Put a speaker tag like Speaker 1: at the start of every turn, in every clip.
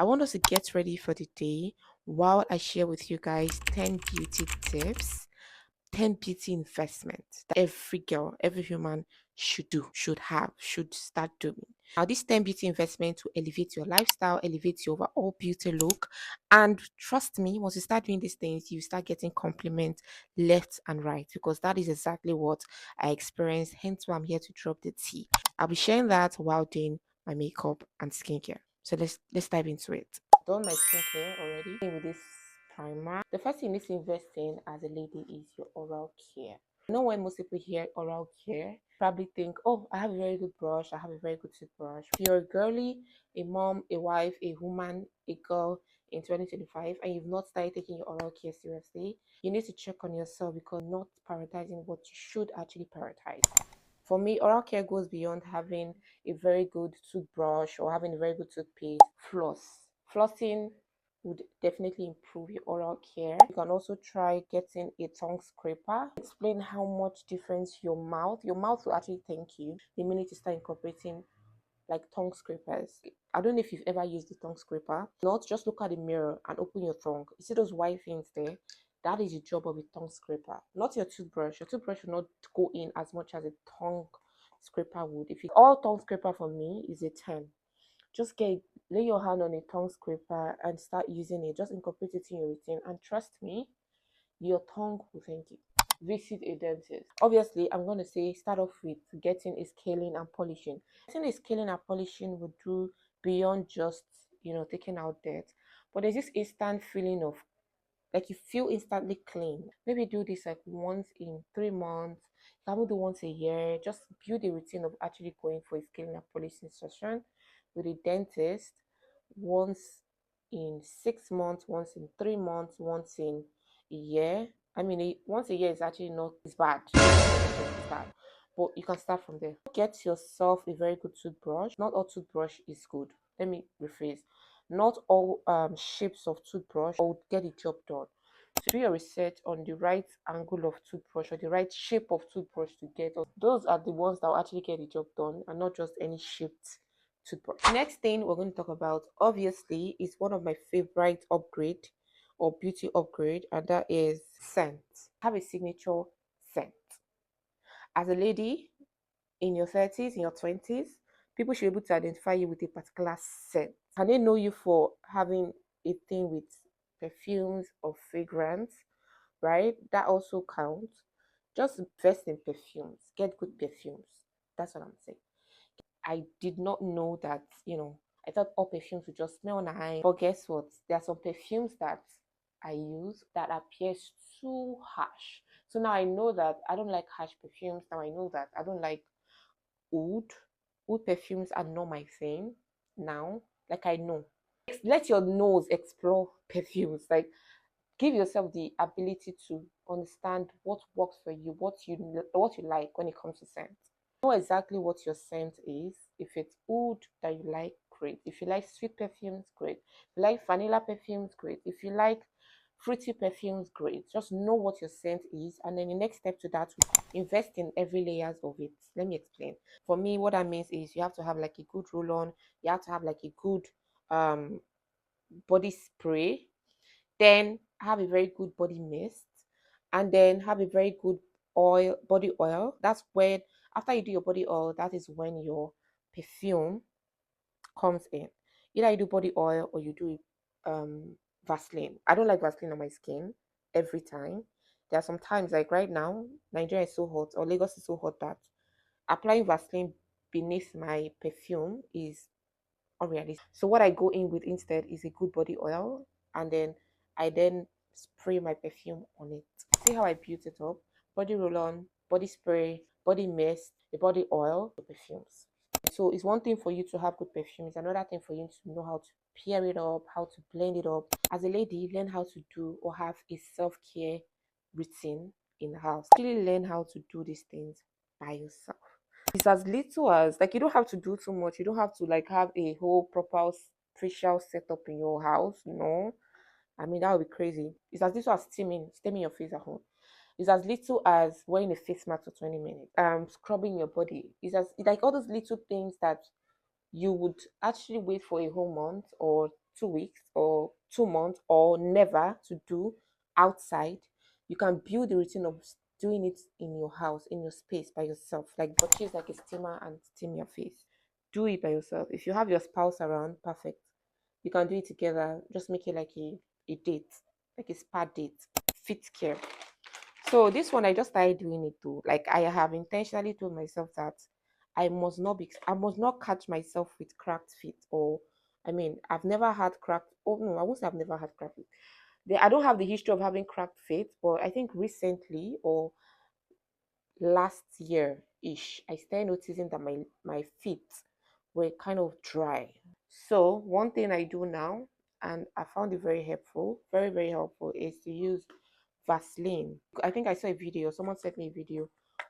Speaker 1: I want us to get ready for the day while I share with you guys 10 beauty tips, 10 beauty investments that every girl, every human should do, should have, should start doing. Now, these 10 beauty investments will elevate your lifestyle, elevate your overall beauty look. And trust me, once you start doing these things, you start getting compliments left and right because that is exactly what I experienced. Hence, why I'm here to drop the tea. I'll be sharing that while doing my makeup and skincare. So let's dive into it. Done my skincare already with this primer. The first thing you need to invest in as a lady is your oral care. You know, when most people hear oral care, probably think, oh, I have a very good brush, I have a very good toothbrush. If you're a girly, a mom, a wife, a woman, a girl in 2025, and you've not started taking your oral care seriously, you need to check on yourself because you're not prioritizing what you should actually prioritize. For me, oral care goes beyond having a very good toothbrush or having a very good toothpaste. Flossing would definitely improve your oral care. You can also try getting a tongue scraper. Explain how much difference your mouth will actually thank you the minute you start incorporating like tongue scrapers. I don't know if you've ever used the tongue scraper. Not just look at the mirror and open your tongue. You see those white things there? That is the job of a tongue scraper, not your toothbrush. Your toothbrush will not go in as much as a tongue scraper would. If you all tongue scraper for me is a 10. Just lay your hand on a tongue scraper and start using it. Just incorporate it in your routine, and trust me, your tongue will thank you. Visit a dentist. Obviously, I'm going to say start off with getting a scaling and polishing. Getting a scaling and polishing would do beyond just taking out dirt, but there's this instant feeling of like you feel instantly clean. Maybe do this like once in 3 months. You can do once a year. Just build a routine of actually going for a scaling and polishing session with a dentist once in 6 months, once in 3 months, once in a year. I mean, once a year is actually not as bad. It's bad. But you can start from there. Get yourself a very good toothbrush. Not all toothbrush is good. Let me rephrase. Not all shapes of toothbrush will get the job done. So do your research on the right angle of toothbrush or the right shape of toothbrush to get. Those are the ones that will actually get the job done and not just any shaped toothbrush. Next thing we're going to talk about, obviously, is one of my favorite upgrade or beauty upgrade, and that is scent. Have a signature scent. As a lady in your 30s, in your 20s, people should be able to identify you with a particular scent. Can they know you for having a thing with perfumes or fragrance, right? That also counts. Just invest in perfumes. Get good perfumes. That's what I'm saying. I did not know that, I thought all perfumes would just smell nice. But guess what? There are some perfumes that I use that appears too harsh. So now I know that I don't like harsh perfumes. Now I know that I don't like oud. Oud perfumes are not my thing now. Like I know. Let your nose explore perfumes. Like give yourself the ability to understand what works for you, what you like when it comes to scent. Know exactly what your scent is. If it's oud that you like, great. If you like sweet perfumes, great. If you like vanilla perfumes, great. If you like fruity perfumes, great. Just know what your scent is, and then the next step to that, invest in every layers of it. Let me explain. For me, what that means is you have to have like a good roll-on. You have to have like a good um body spray, then have a very good body mist, and then have a very good body oil. That's when after you do your body oil, that is when your perfume comes in. Either you do body oil or you do Vaseline. I don't like Vaseline on my skin every time. There are some times, like right now, Nigeria is so hot or Lagos is so hot that applying Vaseline beneath my perfume is unrealistic. So what I go in with instead is a good body oil, and then I then spray my perfume on it. See how I built it up? Body roll on, body spray, body mist, the body oil, the perfumes. So it's one thing for you to have good perfume, it's another thing for you to know how to pair it up, how to blend it up. As a lady, learn how to do or have a self-care routine in the house. Actually learn how to do these things by yourself. It's as little as like you don't have to do too much. You don't have to like have a whole proper facial setup in your house. No, I mean that would be crazy. It's as little as steaming your face at home. It's as little as wearing a face mask for 20 minutes. Scrubbing your body. It's as like all those little things that you would actually wait for a whole month or 2 weeks or 2 months or never to do outside, you can build the routine of doing it in your house, in your space by yourself. Like purchase like a steamer and steam your face. Do it by yourself. If you have your spouse around, perfect. You can do it together. Just make it like a date, like a spa date. Fit care. So this one I just started doing it too. Like I have intentionally told myself that I must not catch myself with cracked feet, or I mean I've never had cracked, oh no, I won't say I've never had cracked feet. I don't have the history of having cracked feet, but I think recently or last year ish, I started noticing that my feet were kind of dry. So one thing I do now, and I found it very helpful, very very helpful, is to use Vaseline. I think I saw a video. Someone sent me a video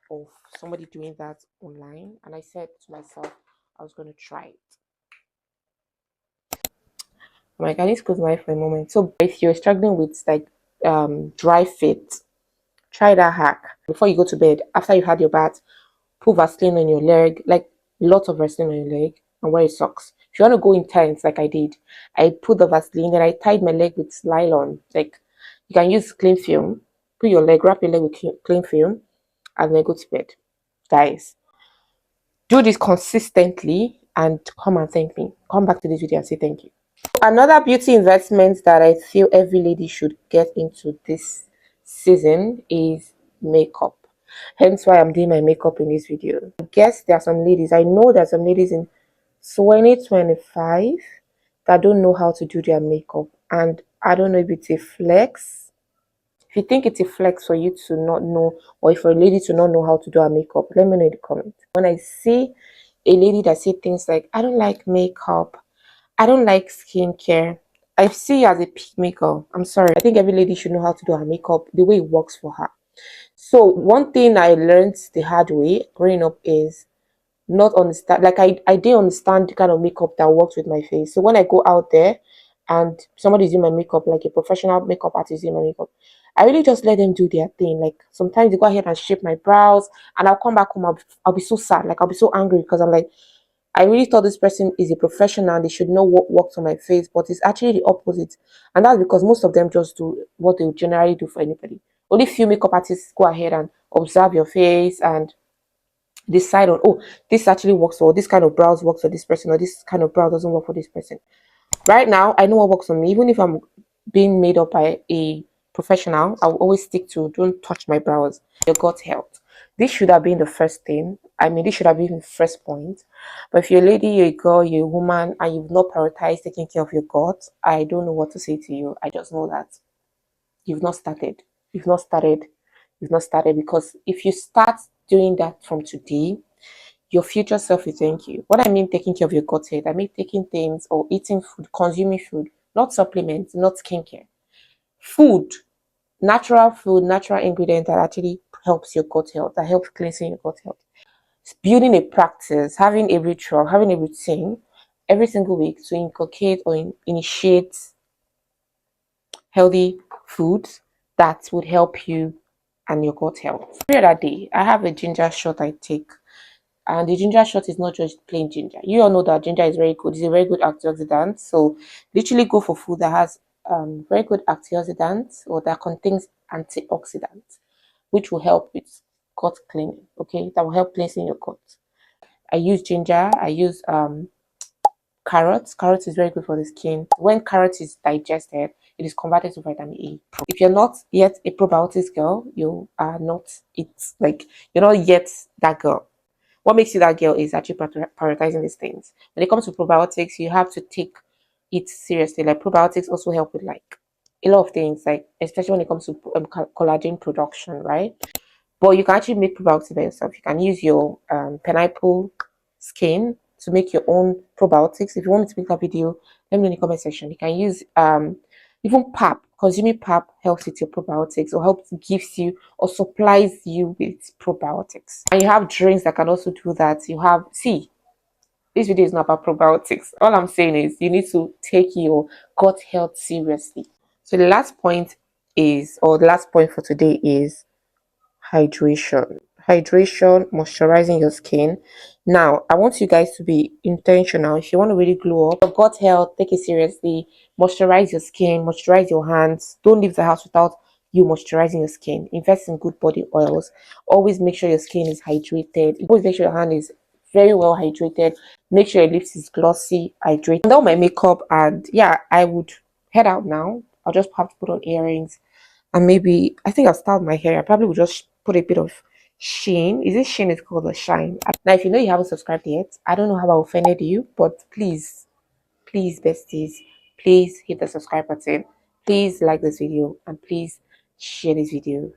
Speaker 1: of somebody doing that online, and I said to myself, I was going to try it. I'm like, I need to close my eye for a moment. So if you're struggling with like dry feet, try that hack before you go to bed. After you've had your bath, put Vaseline on your leg, like lots of Vaseline on your leg, and wear socks. If you want to go intense, like I did, I put the Vaseline, then I tied my leg with nylon. Like you can use cling film, put your leg, wrap your leg with cling film, and then go to bed. Guys, do this consistently and come and thank me. Come back to this video and say thank you. Another beauty investment that I feel every lady should get into this season is makeup. Hence why I'm doing my makeup in this video. I guess there are some ladies, I know there are some ladies in 2025 that don't know how to do their makeup. And I don't know if it's a flex. If you think it's a flex for you to not know, or if for a lady to not know how to do her makeup, let me know in the comments. When I see a lady that say things like, I don't like makeup, I don't like skincare, I see you as a peak maker. I'm sorry. I think every lady should know how to do her makeup the way it works for her. So one thing I learned the hard way growing up is not understand, like I didn't understand the kind of makeup that works with my face. So when I go out there and somebody's doing my makeup, like a professional makeup artist doing my makeup, I really just let them do their thing. Like sometimes they go ahead and shape my brows, and I'll come back home, I'll be so sad, like I'll be so angry, because I'm like, I really thought this person is a professional and they should know what works on my face, but it's actually the opposite. And that's because most of them just do what they would generally do for anybody. Only few makeup artists go ahead and observe your face and decide on, oh, this actually works for this kind of brows, works for this person, or this kind of brow doesn't work for this person. Right now, I know what works for me. Even if I'm being made up by a professional, I'll always stick to don't touch my brows. Your gut health. This should have been the first thing. I mean, this should have been the first point. But if you're a lady, you're a girl, you're a woman, and you've not prioritized taking care of your gut, I don't know what to say to you. I just know that you've not started. You've not started. You've not started, because if you start doing that from today, your future self will thank you. What I mean taking care of your gut health, I mean taking things or eating food, consuming food, not supplements, not skincare. Food, natural food, natural ingredient that actually helps your gut health, that helps cleansing your gut health. It's building a practice, having a ritual, having a routine every single week to inculcate or initiate healthy foods that would help you and your gut health. Every other day, I have a ginger shot I take. And the ginger shot is not just plain ginger. You all know that ginger is very good. It's a very good antioxidant. So literally go for food that has very good antioxidants or that contains antioxidants, which will help with gut cleaning. Okay, that will help cleansing your gut. I use ginger. I use carrots. Carrots is very good for the skin. When carrot is digested, it is converted to vitamin A. If you're not yet a probiotics girl, you are not it. Like you're not yet that girl. What makes you that girl is actually prioritizing these things. When it comes to probiotics, you have to take it seriously. Like probiotics also help with like a lot of things, like especially when it comes to collagen production, right? But you can actually make probiotics by yourself. You can use your pineapple skin to make your own probiotics. If you want me to make a video, let me know in the comment section. You can use even pap. Consuming pap helps with your probiotics, or helps gives you or supplies you with probiotics. And you have drinks that can also do that. You have, see, this video is not about probiotics. All I'm saying is you need to take your gut health seriously. So the last point is, or the last point for today is hydration. hydration, moisturizing your skin. Now, I want you guys to be intentional. If you want to really glow up, your gut health, take it seriously. Moisturize your skin, moisturize your hands. Don't leave the house without you moisturizing your skin. Invest in good body oils. Always make sure your skin is hydrated. Always make sure your hand is very well hydrated. Make sure your lips is glossy, hydrated. And all my makeup, and yeah, I would head out now. I'll just have to put on earrings, and maybe I think I'll style my hair. I probably would just put a bit of sheen. Is it sheen? It's called a shine. Now, if you know you haven't subscribed yet, I don't know how I offended you, but please, please, besties, please hit the subscribe button. Please like this video, and please share this video.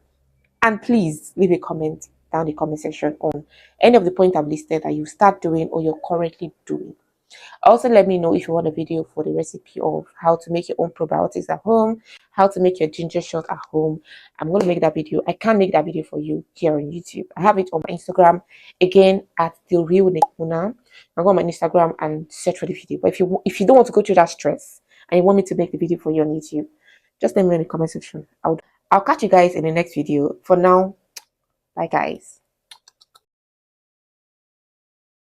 Speaker 1: And please leave a comment down the comment section on any of the points I've listed that you start doing or you're currently doing. Also, let me know if you want a video for the recipe of how to make your own probiotics at home, how to make your ginger shot at home. I'm going to make that video. I can't make that video for you here on YouTube. I have it on my Instagram, again, at the real Nik Corner. I'll go on my Instagram and search for the video. But if you don't want to go through that stress and you want me to make the video for you on YouTube, just let me know in the comment section. I'll catch you guys in the next video. For now, bye guys.